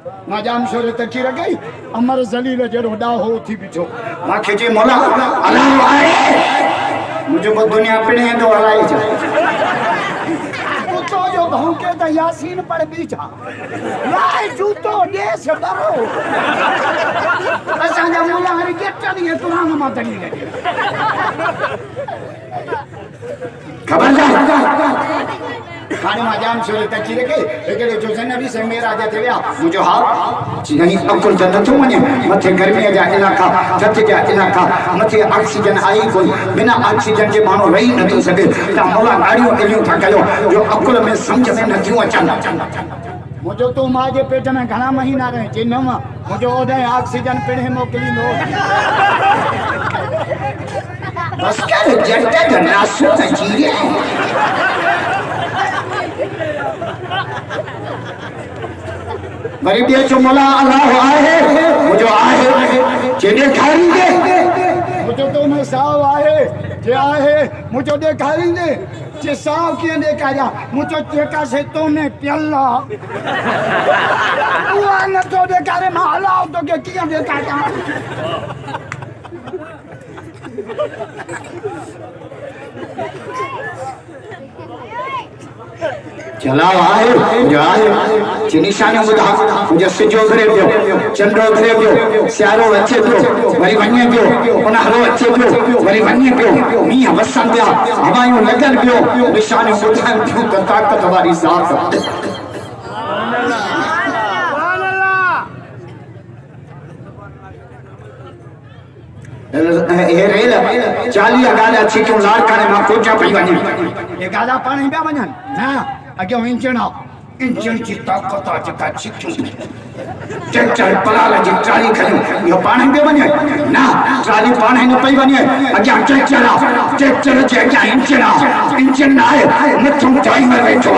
मां जाम शोरे तकी रखई अमर जलील जड़ो डाहो थी बिठो माखे जे मौला अल्लाह आहे मुझे को दुनिया पिणे तो हलाई जा तो जो भौंके त यासीन पढ़ बीठा लाए जूतो दे सडरो असा जा मौला हरी गेटनी है कुरान मा तनी लगे खबरदार खाने में जाम शोरे तची रखे एकड़े जो जनबी से मेरा जे थिया मुजो हाल नहीं अकुल त नथो वने मथे गर्मी जा इलाका जत जा इलाका मथे ऑक्सीजन आई कोई बिना ऑक्सीजन के मानो रही नथो सके ता मौला गाड़ियों एलियो था कयो जो अकुल में समझ में नथियो अचन मुजो तो मां जे पेट में घणा महीना रहे जिन में मुजो ओदे ऑक्सीजन पिणे मोकली नो बस कर जट्टा द नासो त जीरे गरीब ये जो मौला अल्लाह आहे मुझे आहे जेने खारींदे मुझे तो में साव आहे जे आहे मुझे देखारींदे जे साव के देखाया मुझे चेका से तो में प्याला वो न तो देखारे माला तो के किया देखाया चला आए जाए चिनिशाने बुधा मुझे सिजो करे पियो चंद्रो करे पियो सियारो अचे पियो वरी वन्ने पियो उन हरो अचे पियो वरी वन्ने पियो मी वसन पिया हवायूं लगन पियो निशाने बुधा पियो त ताकत वारी ज़ात ए रेल 40 गाला छिक्यो लाड़काने मा कोचा पई वने ए गाला पाणी पिया वञन ना अगे इंजन आओ इंजन की ताकत आज का छिक्यो चल पलाल जी ट्राली खयो यो पाणी पे वने ना ट्राली पाणी न पई वने अगे चल जे क्या इंजन ना है मथुम जाई में बैठो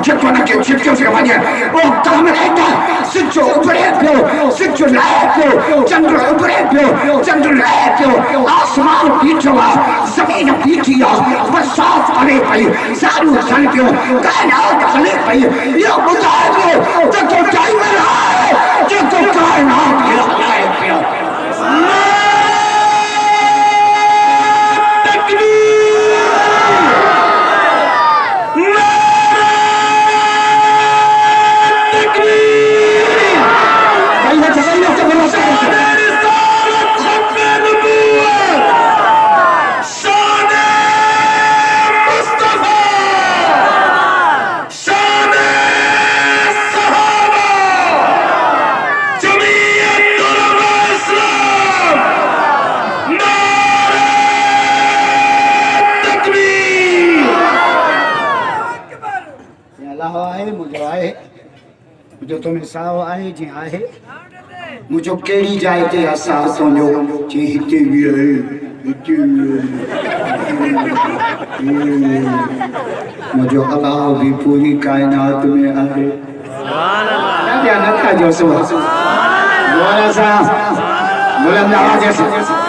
जको न के छिक्यो से वने ओ काम रहता सिचो ऊपरे पियो सिचो लाए पियो चंद्र ऊपरे पियो चंद्र लाए पियो आसमान पीछो जमीन पीछिया बरसात पड़े पई सारू सन पियो कायनात हले पई यो बुझाए पियो जको जाई में है जको कायनात हले पियो मुझे तो में साव आहे जी आहे मुझो केड़ी जाए ते असा सोजो जी हिते भी है हिते मुझो अल्लाह भी पूरी कायनात में आहे सुभान अल्लाह क्या न था जो सुभान अल्लाह बुलंद आवाज से